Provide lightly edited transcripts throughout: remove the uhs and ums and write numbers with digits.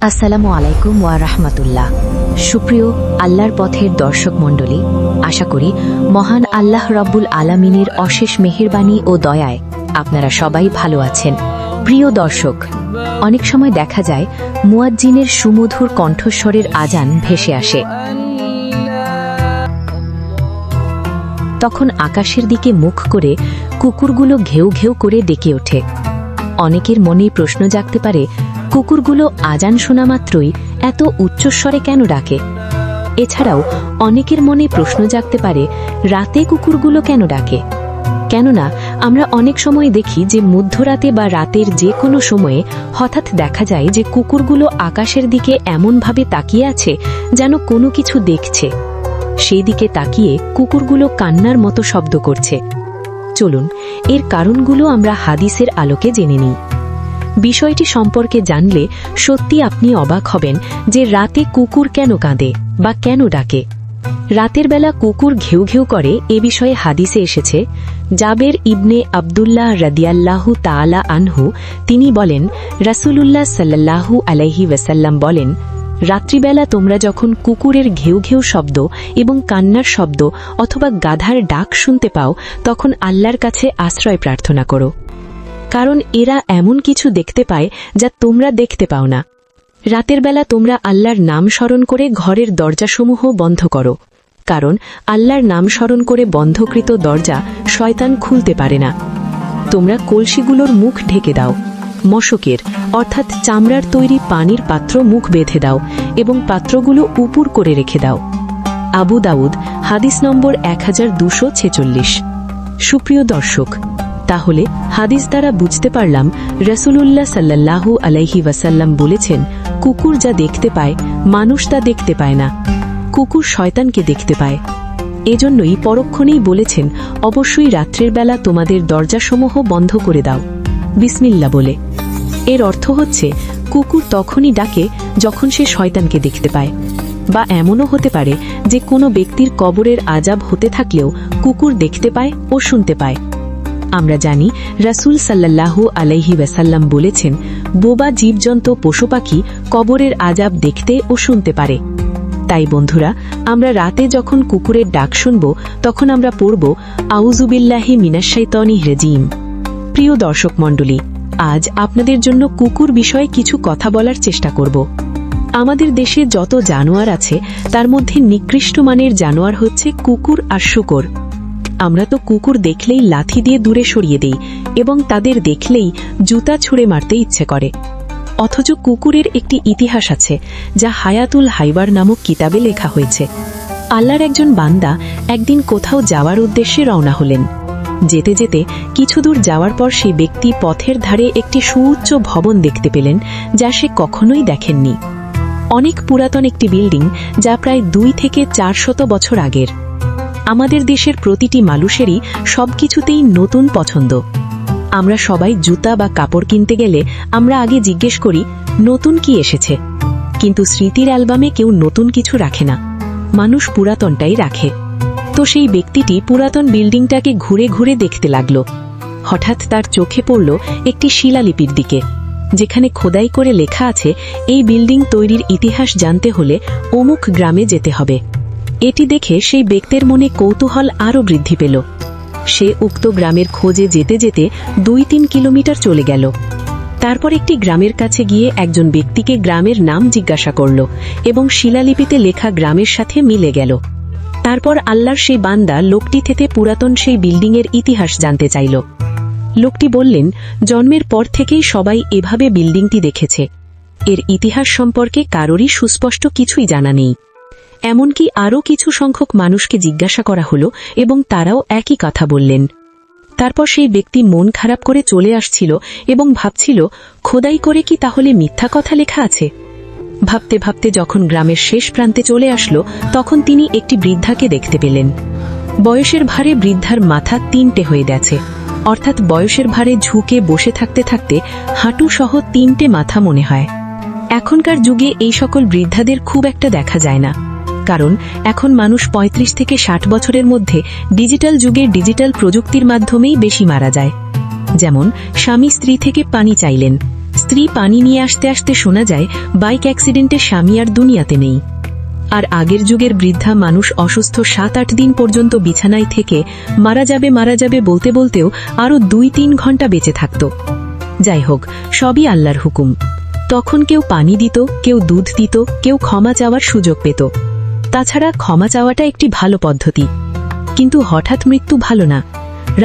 আসসালামু আলাইকুম ওয়া রাহমাতুল্লাহ। সুপ্রিয় আল্লাহর পথের দর্শক মণ্ডলী, আশা করি মহান আল্লাহ রব্বুল আলামিনের অশেষ মেহেরবানি ও দয়ায় আপনারা সবাই ভালো আছেন। প্রিয় দর্শক, অনেক সময় দেখা যায় মুয়াজ্জিনের সুমধুর কণ্ঠস্বরের আজান ভেসে আসে। তখন আকাশের দিকে মুখ করে কুকুরগুলো ঘেউ ঘেউ করে ডেকে ওঠে। অনেকের মনেই প্রশ্ন জাগতে পারে, কুকুরগুলো আজান শোনা মাত্রই এত উচ্চস্বরে কেন ডাকে? এছাড়াও অনেকের মনে প্রশ্ন জাগতে পারে, রাতে কুকুরগুলো কেন ডাকে? কেননা আমরা অনেক সময় দেখি যে মধ্যরাতে বা রাতের যে কোনো সময়ে হঠাৎ দেখা যায় যে কুকুরগুলো আকাশের দিকে এমনভাবে তাকিয়ে আছে যেন কোনো কিছু দেখছে। সেই দিকে তাকিয়ে কুকুরগুলো কান্নার মতো শব্দ করছে। চলুন এর কারণগুলো আমরা হাদিসের আলোকে জেনে নিই। বিষয়টি সম্পর্কে জানলে সত্যি আপনি অবাক হবেন যে রাতে কুকুর কেন কাঁদে বা কেন ডাকে। রাতের বেলা কুকুর ঘেউ ঘেউ করে এ বিষয়ে হাদিসে এসেছে। জাবের ইবনে আবদুল্লাহ রাদিয়াল্লাহু তাআলা আনহু তিনি বলেন, রাসূলুল্লাহ সাল্লাল্লাহু আলাইহি ওয়াসাল্লাম বলেন, রাত্রিবেলা তোমরা যখন কুকুরের ঘেউ ঘেউ শব্দ এবং কান্নার শব্দ অথবা গাধার ডাক শুনতে পাও তখন আল্লাহর কাছে আশ্রয় প্রার্থনা করো, কারণ এরা এমন কিছু দেখতে পায় যা তোমরা দেখতে পাও না। রাতের বেলা তোমরা আল্লাহর নাম স্মরণ করে ঘরের দরজাসমূহ বন্ধ করো, কারণ আল্লাহর নাম স্মরণ করে বন্ধকৃত দরজা শয়তান খুলতে পারে না। তোমরা কলসিগুলোর মুখ ঢেকে দাও, মশকের অর্থাৎ চামড়ার তৈরি পানির পাত্র মুখ বেঁধে দাও এবং পাত্রগুলো উপুর করে রেখে দাও। আবু দাউদ হাদিস নম্বর 1246। সুপ্রিয় দর্শক, তাহলে হাদিস দ্বারা বুঝতে পারলাম রাসূলুল্লাহ সাল্লাল্লাহু আলাইহি ওয়াসাল্লাম বলেছেন, কুকুর যা দেখতে পায় মানুষ তা দেখতে পায় না। কুকুর শয়তানকে দেখতে পায়। এজন্যই পরক্ষণেই বলেছেন, অবশ্যই রাত্রের বেলা তোমাদের দরজাসমূহ বন্ধ করে দাও বিসমিল্লাহ বলে। এর অর্থ হচ্ছে কুকুর তখনই ডাকে যখন সে শয়তানকে দেখতে পায়। বা এমনও হতে পারে যে কোনো ব্যক্তির কবরের আযাব হতে থাকলেও কুকুর দেখতে পায় ও শুনতে পায়। আমরা জানি রাসূল সাল্লাল্লাহু আলাইহি ওয়াসাল্লাম বলেছেন, বোবা জীবজন্তু পশুপাখি কবরের আযাব দেখতে ও শুনতে পারে। তাই বন্ধুরা, আমরা রাতে যখন কুকুরের ডাক শুনব তখন আমরা পড়ব, আউযুবিল্লাহি মিনাশ শাইতানির রাজিম। প্রিয় দর্শক মণ্ডলী, আজ আপনাদের জন্য কুকুর বিষয়ে কিছু কথা বলার চেষ্টা করব। আমাদের দেশে যত জানোয়ার আছে তার মধ্যে নিকৃষ্ট মানের জানোয়ার হচ্ছে কুকুর আর শূকর। আমরা তো কুকুর দেখলেই লাথি দিয়ে দূরে সরিয়ে দেই এবং তাদের দেখলেই জুতা ছুঁড়ে মারতে ইচ্ছে করে। অথচ কুকুরের একটি ইতিহাস আছে যা হায়াতুল হাইবার নামক কিতাবে লেখা হয়েছে। আল্লাহর একজন বান্দা একদিন কোথাও যাওয়ার উদ্দেশ্যে রওনা হলেন। যেতে যেতে কিছু দূর যাওয়ার পর সেই ব্যক্তি পথের ধারে একটি সুউচ্চ ভবন দেখতে পেলেন যা সে কখনোই দেখেননি। অনেক পুরাতন একটি বিল্ডিং যা প্রায় 2 থেকে 400 বছর আগের। আমাদের দেশের প্রতিটি মানুষেরই সবকিছুতেই নতুন পছন্দ। আমরা সবাই জুতা বা কাপড় কিনতে গেলে আমরা আগে জিজ্ঞেস করি নতুন কি এসেছে, কিন্তু স্মৃতির অ্যালবামে কেউ নতুন কিছু রাখে না, মানুষ পুরাতনটাই রাখে। তো সেই ব্যক্তিটি পুরাতন বিল্ডিংটাকে ঘুরে ঘুরে দেখতে লাগল। হঠাৎ তার চোখে পড়ল একটি শিলালিপির দিকে, যেখানে খোদাই করে লেখা আছে, এই বিল্ডিং তৈরির ইতিহাস জানতে হলে অমুক গ্রামে যেতে হবে। এটি দেখে সেই ব্যক্তির মনে কৌতূহল আরও বৃদ্ধি পেল। সে উক্ত গ্রামের খোঁজে যেতে যেতে 2-3 কিলোমিটার চলে গেল। তারপর একটি গ্রামের কাছে গিয়ে একজন ব্যক্তিকে গ্রামের নাম জিজ্ঞাসা করল এবং শিলালিপিতে লেখা গ্রামের সাথে মিলে গেল। তারপর আল্লাহর সেই বান্দা লোকটি থেকে পুরাতন সেই বিল্ডিংয়ের ইতিহাস জানতে চাইল। লোকটি বললেন, জন্মের পর থেকেই সবাই এভাবে বিল্ডিংটি দেখেছে। এর ইতিহাস সম্পর্কে কারোরই সুস্পষ্ট কিছুই জানা নেই। এমনকি আরও কিছু সংখ্যক মানুষকে জিজ্ঞাসা করা হলো এবং তারাও একই কথা বললেন। তারপর সেই ব্যক্তি মন খারাপ করে চলে আসছিল এবং ভাবছিল, খোদাই করে কি তাহলে মিথ্যা কথা লেখা আছে? ভাবতে ভাবতে যখন গ্রামের শেষ প্রান্তে চলে আসলো তখন তিনি একটি বৃদ্ধাকে দেখতে পেলেন। বয়সের ভারে বৃদ্ধার মাথা 3টে হয়ে গেছে, অর্থাৎ বয়সের ভারে ঝুঁকে বসে থাকতে থাকতে হাঁটু সহ 3টে মাথা মনে হয়। এখনকার যুগে এই সকল বৃদ্ধাদের খুব একটা দেখা যায় না, কারণ এখন মানুষ 35 থেকে 60 বছরের মধ্যে ডিজিটাল যুগে ডিজিটাল প্রযুক্তির মাধ্যমেই বেশি মারা যায়। যেমন স্বামী স্ত্রী থেকে পানি চাইলেন, স্ত্রী পানি নিয়ে আসতে আসতে শোনা যায় বাইক অ্যাক্সিডেন্টে স্বামী আর দুনিয়াতে নেই। আর আগের যুগের বৃদ্ধা মানুষ অসুস্থ 7-8 দিন পর্যন্ত বিছানায় থেকে মারা যাবে বলতে বলতেও আরও 2-3 ঘন্টা বেঁচে থাকত। যাই হোক, সবই আল্লাহর হুকুম। তখন কেউ পানি দিত, কেউ দুধ দিত, কেউ ক্ষমা চাওয়ার সুযোগ পেত। তাছাড়া ক্ষমা চাওয়াটা একটি ভালো পদ্ধতি, কিন্তু হঠাৎ মৃত্যু ভালো না।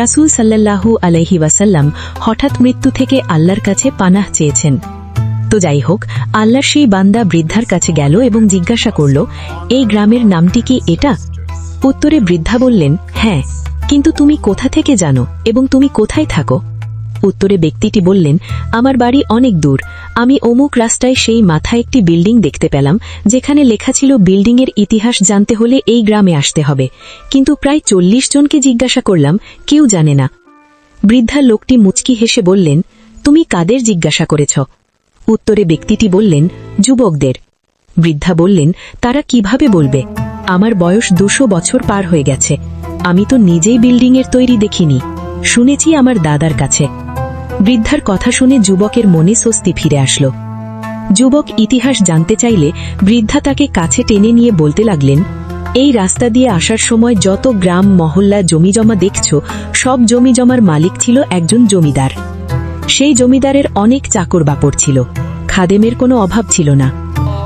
রাসূল সাল্লাল্লাহু আলাইহি ওয়াসাল্লাম হঠাৎ মৃত্যু থেকে আল্লাহর কাছে পানাহ চেয়েছেন। তো যাই হোক, আল্লাহর সেই বান্দা বৃদ্ধার কাছে গেল এবং জিজ্ঞাসা করল, এই গ্রামের নামটি কি এটা? উত্তরে বৃদ্ধা বললেন, হ্যাঁ, কিন্তু তুমি কোথা থেকে জানো এবং তুমি কোথায় থাকো? উত্তরে ব্যক্তিটি বললেন, আমার বাড়ি অনেক দূর। আমি অমুক রাস্তায় সেই মাথায় একটি বিল্ডিং দেখতে পেলাম, যেখানে লেখা ছিল বিল্ডিংয়ের ইতিহাস জানতে হলে এই গ্রামে আসতে হবে, কিন্তু প্রায় 40 জনকে জিজ্ঞাসা করলাম, কেউ জানে না। বৃদ্ধা লোকটি মুচকি হেসে বললেন, তুমি কাদের জিজ্ঞাসা করেছ? উত্তরে ব্যক্তিটি বললেন, যুবকদের। বৃদ্ধা বললেন, তারা কিভাবে বলবে? আমার বয়স 200 বছর পার হয়ে গেছে। আমি তো নিজেই বিল্ডিংয়ের তৈরি দেখিনি, শুনেছি আমার দাদার কাছে। বৃদ্ধার কথা শুনে যুবকের মনে স্বস্তি ফিরে আসলো। যুবক ইতিহাস জানতে চাইলে বৃদ্ধা তাকে কাছে টেনে নিয়ে বলতে লাগলেন, এই রাস্তা দিয়ে আসার সময় যত গ্রাম মহল্লা জমিজমা দেখছ, সব জমিজমার মালিক ছিল একজন জমিদার। সেই জমিদারের অনেক চাকর বাকর ছিল, খাদেমের কোনো অভাব ছিল না।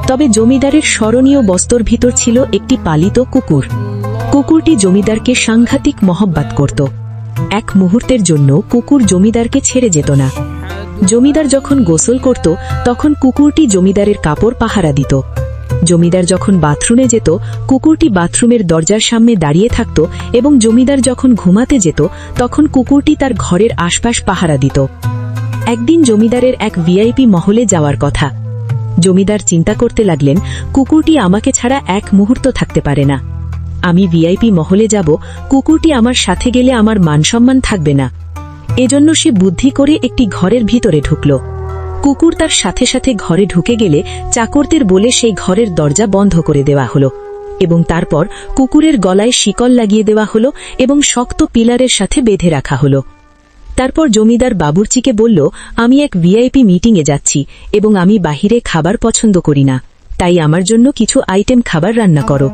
তবে জমিদারের স্মরণীয় বস্তুর ভিতর ছিল একটি পালিত কুকুর। কুকুরটি জমিদারকে সাংঘাতিক মহব্বত করত। এক মুহূর্তের জন্য কুকুর জমিদারকে ছেড়ে যেত না। জমিদার যখন গোসল করত, তখন কুকুরটি জমিদারের কাপড় পাহারা দিত। জমিদার যখন বাথরুমে যেত, কুকুরটি বাথরুমের দরজার সামনে দাঁড়িয়ে থাকত, এবং জমিদার যখন ঘুমাতে যেত, তখন কুকুরটি তার ঘরের আশপাশ পাহারা দিত। একদিন জমিদারের এক ভিআইপি মহলে যাওয়ার কথা। জমিদার চিন্তা করতে লাগলেন, কুকুরটি আমাকে ছাড়া এক মুহূর্ত থাকতে পারে না। আমি ভিআইপি মহলে যাব, কুকুরটি আমার সাথে গেলে আমার মানসম্মান থাকবে না। এজন্য সে বুদ্ধি করে একটি ঘরের ভিতরে ঢুকল। কুকুর তার সাথে সাথে ঘরে ঢুকে গেলে চাকরদের বলে সেই ঘরের দরজা বন্ধ করে দেওয়া হলো, এবং তারপর কুকুরের গলায় শিকল লাগিয়ে দেওয়া হলো এবং শক্ত পিলারের সাথে বেঁধে রাখা হলো। তারপর জমিদার বাবুর্চিকে বলল, আমি এক ভিআইপি মিটিংয়ে যাচ্ছি এবং আমি বাহিরে খাবার পছন্দ করি না, তাই আমার জন্য কিছু আইটেম খাবার রান্না করো।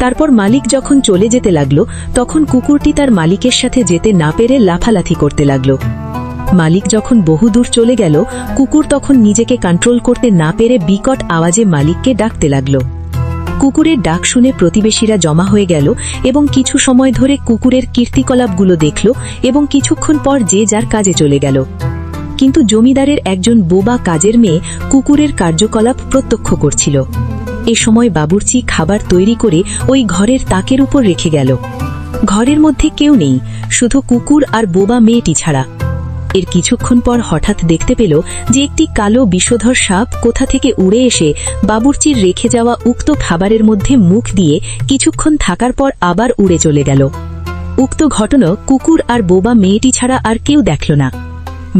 তারপর মালিক যখন চলে যেতে লাগল, তখন কুকুরটি তার মালিকের সাথে যেতে না পেরে লাফালাফি করতে লাগল। মালিক যখন বহুদূর চলে গেল, কুকুর তখন নিজেকে কন্ট্রোল করতে না পেরে বিকট আওয়াজে মালিককে ডাকতে লাগল। কুকুরের ডাক শুনে প্রতিবেশীরা জমা হয়ে গেল এবং কিছু সময় ধরে কুকুরের কীর্তিকলাপগুলো দেখল এবং কিছুক্ষণ পর যে যার কাজে চলে গেল। কিন্তু জমিদারের একজন বোবা কাজের মেয়ে কুকুরের কার্যকলাপ প্রত্যক্ষ করছিল। এ সময় বাবুর্চি খাবার তৈরি করে ওই ঘরের তাকের উপর রেখে গেল। ঘরের মধ্যে কেউ নেই, শুধু কুকুর আর বোবা মেয়েটি ছাড়া। এর কিছুক্ষণ পর হঠাৎ দেখতে পেল যে একটি কালো বিষধর সাপ কোথা থেকে উড়ে এসে বাবুর্চির রেখে যাওয়া উক্ত খাবারের মধ্যে মুখ দিয়ে কিছুক্ষণ থাকার পর আবার উড়ে চলে গেল। উক্ত ঘটনা কুকুর আর বোবা মেয়েটি ছাড়া আর কেউ দেখল না।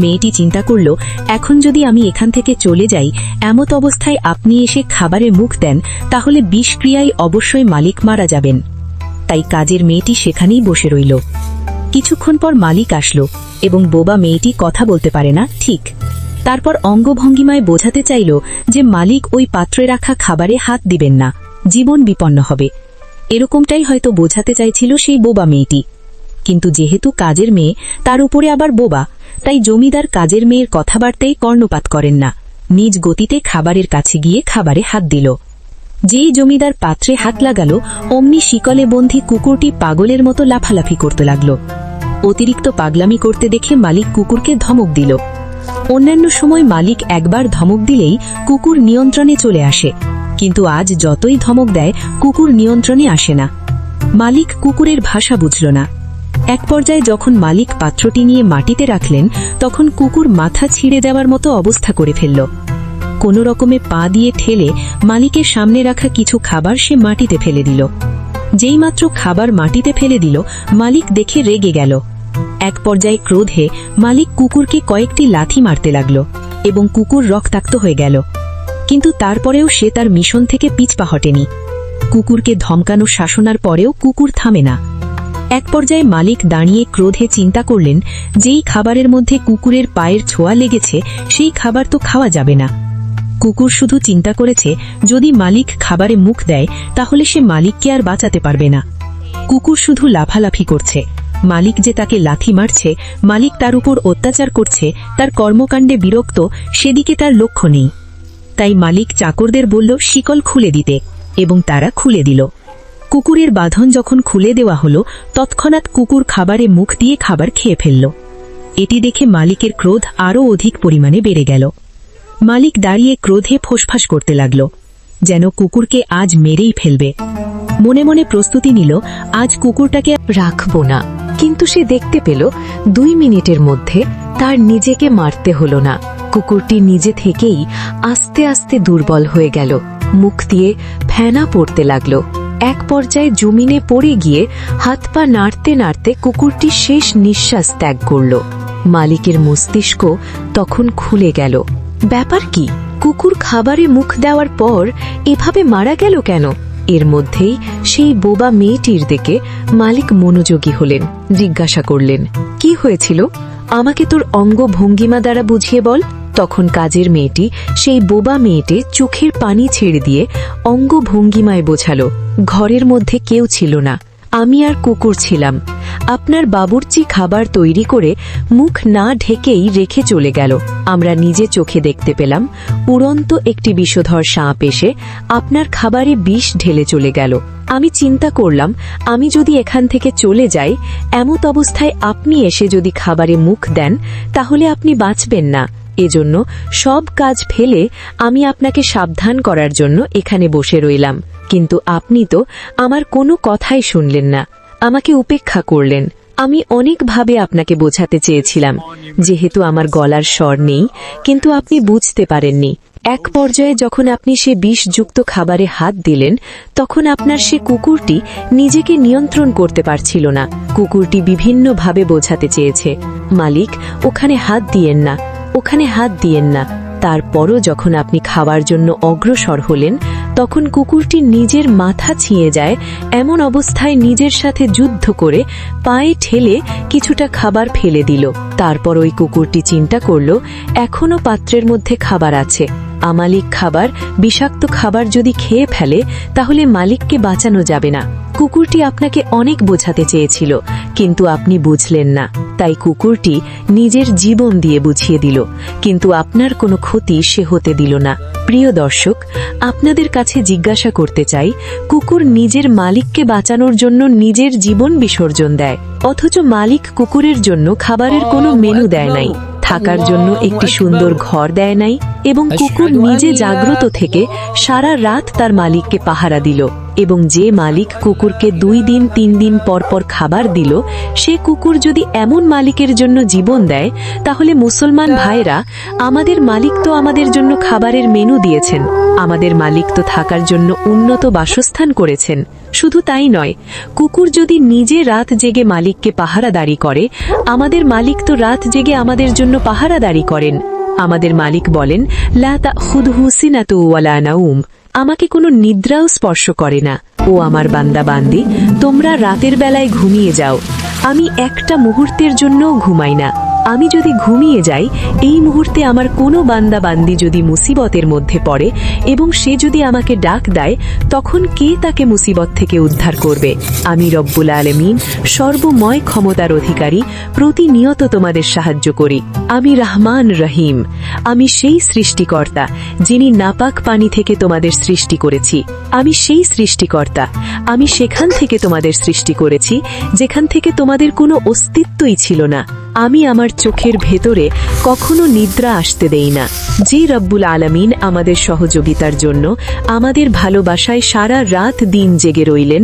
মেয়েটি চিন্তা করল, এখন যদি আমি এখান থেকে চলে যাই, এমত অবস্থায় আপনি এসে খাবারে মুখ দেন, তাহলে বিষক্রিয়ায় অবশ্যই মালিক মারা যাবেন। তাই কাজের মেয়েটি সেখানেই বসে রইল। কিছুক্ষণ পর মালিক আসলো এবং বোবা মেয়েটি কথা বলতে পারে না ঠিক। তারপর অঙ্গভঙ্গিমায় বোঝাতে চাইল যে মালিক ওই পাত্রে রাখা খাবারে হাত দিবেন না, জীবন বিপন্ন হবে। এরকমটাই হয়তো বোঝাতে চাইছিল সেই বোবা মেয়েটি। কিন্তু যেহেতু কাজের মেয়ে, তার উপরে আবার বোবা, তাই জমিদার কাজের মেয়ের কথাবার্তায় কর্ণপাত করেন না, নিজ গতিতে খাবারের কাছে গিয়ে খাবারে হাত দিল। যেই জমিদার পাত্রে হাত লাগাল, অমনি শিকলে বন্ধী কুকুরটি পাগলের মতো লাফালাফি করতে লাগল। অতিরিক্ত পাগলামি করতে দেখে মালিক কুকুরকে ধমক দিল। অন্যান্য সময় মালিক একবার ধমক দিলেই কুকুর নিয়ন্ত্রণে চলে আসে, কিন্তু আজ যতই ধমক দেয় কুকুর নিয়ন্ত্রণে আসে না। মালিক কুকুরের ভাষা বুঝল না। এক পর্যায়ে যখন মালিক পাত্রটি নিয়ে মাটিতে রাখলেন, তখন কুকুর মাথা ছিঁড়ে দেওয়ার মতো অবস্থা করে ফেলল। কোনো রকমে পা দিয়ে ঠেলে মালিকের সামনে রাখা কিছু খাবার সে মাটিতে ফেলে দিল। যেইমাত্র খাবার মাটিতে ফেলে দিল, মালিক দেখে রেগে গেল। এক পর্যায়ে ক্রোধে মালিক কুকুরকে কয়েকটি লাথি মারতে লাগল এবং কুকুর রক্তাক্ত হয়ে গেল। কিন্তু তারপরেও সে তার মিশন থেকে পিছপা হটেনি। কুকুরকে ধমকানো শাসনার পরেও কুকুর থামে না। এক পর্যায়ে মালিক দাঁড়িয়ে ক্রোধে চিন্তা করলেন, যেই খাবারের মধ্যে কুকুরের পায়ের ছোঁয়া লেগেছে সেই খাবার তো খাওয়া যাবে না। কুকুর শুধু চিন্তা করেছে, যদি মালিক খাবারে মুখ দেয় তাহলে সে মালিককে আর বাঁচাতে পারবে না। কুকুর শুধু লাফালাফি করছে, মালিক যে তাকে লাথি মারছে, মালিক তার উপর অত্যাচার করছে, তার কর্মকাণ্ডে বিরক্ত, সেদিকে তার লক্ষ্য নেই। তাই মালিক চাকরদের বলল শিকল খুলে দিতে, এবং তারা খুলে দিল। কুকুরের বাঁধন যখন খুলে দেওয়া হলো, তৎক্ষণাৎ কুকুর খাবারে মুখ দিয়ে খাবার খেয়ে ফেলল। এটি দেখে মালিকের ক্রোধ আরও অধিক পরিমাণে বেড়ে গেল। মালিক দাঁড়িয়ে ক্রোধে ফোঁসফাঁস করতে লাগল, যেন কুকুরকে আজ মেরেই ফেলবে। মনে মনে প্রস্তুতি নিল, আজ কুকুরটাকে রাখব না। কিন্তু সে দেখতে পেল 2 মিনিটের মধ্যে তার নিজেকে মারতে হলো না। কুকুরটি নিজে থেকেই আস্তে আস্তে দুর্বল হয়ে গেল, মুখ দিয়ে ফেনা পড়তে লাগল। এক পর্যায়ে জমিনে পড়ে গিয়ে হাত পা নাড়তে নাড়তে কুকুরটি শেষ নিঃশ্বাস ত্যাগ করল। মালিকের মস্তিষ্ক তখন খুলে গেল। ব্যাপার কি? কুকুর খাবারে মুখ দেওয়ার পর এভাবে মারা গেল কেন? এর মধ্যেই সেই বোবা মেয়েটির দিকে মালিক মনোযোগী হলেন, জিজ্ঞাসা করলেন, কি হয়েছিল? আমাকে তোর অঙ্গ ভঙ্গিমা দ্বারা বুঝিয়ে বল। তখন কাজের মেয়েটি সেই বোবা মেয়েটে চোখের পানি ছেড়ে দিয়ে অঙ্গ ভঙ্গিমায় বোঝালো, ঘরের মধ্যে কেউ ছিল না, আমি আর কুকুর ছিলাম। আপনার বাবুর্চি খাবার তৈরি করে মুখ না ঢেকেই রেখে চলে গেল। আমরা নিজে চোখে দেখতে পেলাম উড়ন্ত একটি বিষধর সাপ এসে আপনার খাবারে বিষ ঢেলে চলে গেল। আমি চিন্তা করলাম, আমি যদি এখান থেকে চলে যাই, এমত অবস্থায় আপনি এসে যদি খাবারে মুখ দেন তাহলে আপনি বাঁচবেন না। এজন্য সব কাজ ফেলে আমি আপনাকে সাবধান করার জন্য এখানে বসে রইলাম। কিন্তু আপনি তো আমার কোনো কথাই শুনলেন না, আমাকে উপেক্ষা করলেন। আমি অনেকভাবে আপনাকে বোঝাতে চেয়েছিলাম, যেহেতু আমার গলার স্বর নেই, কিন্তু আপনি বুঝতে পারেননি। এক পর্যায়ে যখন আপনি সে বিষযুক্ত খাবারে হাত দিলেন, তখন আপনার সে কুকুরটি নিজেকে নিয়ন্ত্রণ করতে পারছিল না। কুকুরটি বিভিন্নভাবে বোঝাতে চেয়েছে, মালিক ওখানে হাত দিয়েন না, ওখানে হাত দিয়েন না। তারপরও যখন আপনি খাওয়ার জন্য অগ্রসর হলেন, তখন কুকুরটি নিজের মাথা ছিঁয়ে যায় এমন অবস্থায় নিজের সাথে যুদ্ধ করে পায়ে ঠেলে কিছুটা খাবার ফেলে দিল। তারপর ওই কুকুরটি চিন্তা করল, এখনো পাত্রের মধ্যে খাবার আছে, আমালিক খাবার, বিষাক্ত খাবার যদি খেয়ে ফেলে তাহলে মালিককে বাঁচানো যাবে না। কুকুরটি আপনাকে অনেক বোঝাতে চেয়েছিল, কিন্তু আপনি বুঝলেন না। তাই কুকুরটি নিজের জীবন দিয়ে বুঝিয়ে দিল, কিন্তু আপনার কোনো ক্ষতি সে হতে দিল না। প্রিয় দর্শক, আপনাদের কাছে জিজ্ঞাসা করতে চাই, কুকুর নিজের মালিককে বাঁচানোর জন্য নিজের জীবন বিসর্জন দেয়, অথচ মালিক কুকুরের জন্য খাবারের কোনো মেনু দেয় নাই, থাকার জন্য একটি সুন্দর ঘর দেয় নাই, এবং কুকুর নিজে জাগ্রত থেকে সারা রাত তার মালিককে পাহারা দিল। এবং যে মালিক কুকুরকে 2 দিন 3 দিন পর পর খাবার দিল, সে কুকুর যদি এমন মালিকের জন্য জীবন দেয়, তাহলে মুসলমান ভাইরা, আমাদের মালিক তো আমাদের জন্য খাবারের মেনু দিয়েছেন, আমাদের মালিক তো থাকার জন্য উন্নত বাসস্থান করেছেন। শুধু তাই নয়, কুকুর যদি নিজে রাত জেগে মালিককে পাহারাদারি করে, আমাদের মালিক তো রাত জেগে আমাদের জন্য পাহারাদারি করেন। আমাদের মালিক বলেন, লা তাখুযুহু সিনাতুন ওয়ালা নাওম, আমাকে কোনো নিদ্রাও স্পর্শ করে না। ও আমার বান্দা বান্দি, তোমরা রাতের বেলায় ঘুমিয়ে যাও, আমি একটা মুহূর্তের জন্যও ঘুমাই না। আমি যদি ঘুমিয়ে যাই, এই মুহূর্তে আমার কোনো বান্দা বান্দি যদি মুসিবতের মধ্যে পড়ে এবং সে যদি আমাকে ডাক দেয়, তখন কে তাকে মুসিবত থেকে উদ্ধার করবে? আমি রব্বুল আলামিন, সর্বময় ক্ষমতার অধিকারী, প্রতিনিয়ত তোমাদের সাহায্য করি। আমি রহমান রহিম, আমি সেই সৃষ্টিকর্তা যিনি নাপাক পানি থেকে তোমাদের সৃষ্টি করেছি। আমি সেই সৃষ্টিকর্তা, আমি সেখান থেকে তোমাদের সৃষ্টি করেছি যেখান থেকে তোমাদের কোনো অস্তিত্বই ছিল না। আমি আমার চোখের ভেতরে কখনো নিদ্রা আসতে দেই না। যে রব্বুল আলামিন আমাদের সহযোগিতার জন্য আমাদের ভালোবাসায় সারা রাত দিন জেগে রইলেন,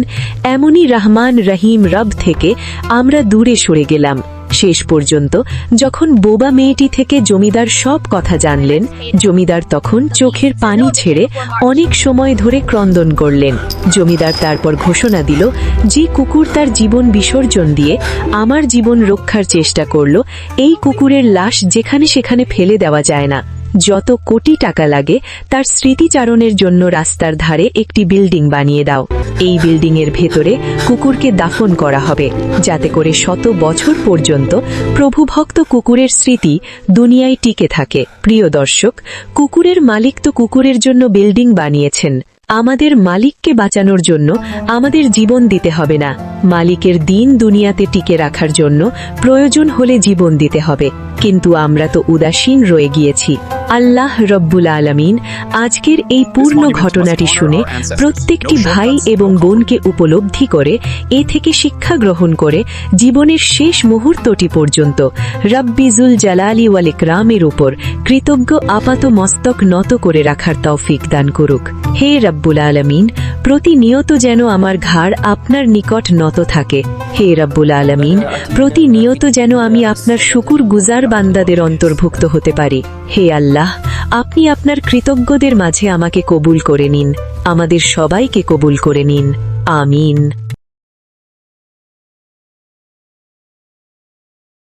এমনই রহমান রহিম রব থেকে আমরা দূরে সরে গেলাম। শেষ পর্যন্ত যখন বোবা মেয়েটি থেকে জমিদার সব কথা জানলেন, জমিদার তখন চোখের পানি ছেড়ে অনেক সময় ধরে ক্রন্দন করলেন। জমিদার তারপর ঘোষণা দিল, যে কুকুর তার জীবন বিসর্জন দিয়ে আমার জীবন রক্ষার চেষ্টা করল, এই কুকুরের লাশ যেখানে সেখানে ফেলে দেওয়া যায় না। যত কোটি টাকা লাগে তার স্মৃতিচারণের জন্য রাস্তার ধারে একটি বিল্ডিং বানিয়ে দাও। এই বিল্ডিংয়ের ভেতরে কুকুরকে দাফন করা হবে, যাতে করে শত বছর পর্যন্ত প্রভুভক্ত কুকুরের স্মৃতি দুনিয়ায় টিকে থাকে। প্রিয় দর্শক, কুকুরের মালিক তো কুকুরের জন্য বিল্ডিং বানিয়েছেন। আমাদের মালিককে বাঁচানোর জন্য আমাদের জীবন দিতে হবে না। মালিকের দিন দুনিয়াতে টিকে রাখার জন্য প্রয়োজন হলে জীবন দিতে হবে, কিন্তু আমরা তো উদাসীন রয়ে গিয়েছি। আল্লাহ রব্বুল আলামিন আজকের এই পূর্ণ ঘটনাটি শুনে প্রত্যেকটি ভাই এবং বোনকে উপলব্ধি করে এ থেকে শিক্ষা গ্রহণ করে জীবনের শেষ মুহূর্তটি পর্যন্ত রব্বিজুল জালালি ওয়াল ইকরামের উপর কৃতজ্ঞ আপাত মস্তক নত করে রাখার তৌফিক দান করুক। হে রব্বুল আলামিন, প্রতিনিয়ত যেন আমার ঘাড় আপনার নিকট নত থাকে। হে রব্বুল আলামিন, প্রতিনিয়ত যেন আমি আপনার শুকুর গুজার বান্দাদের অন্তর্ভুক্ত হতে পারি। হে আল্লাহ, আপনি আপনার কৃতজ্ঞদের মাঝে আমাকে কবুল করে নিন, আমাদের সবাইকে কবুল করে নিন। আমিন।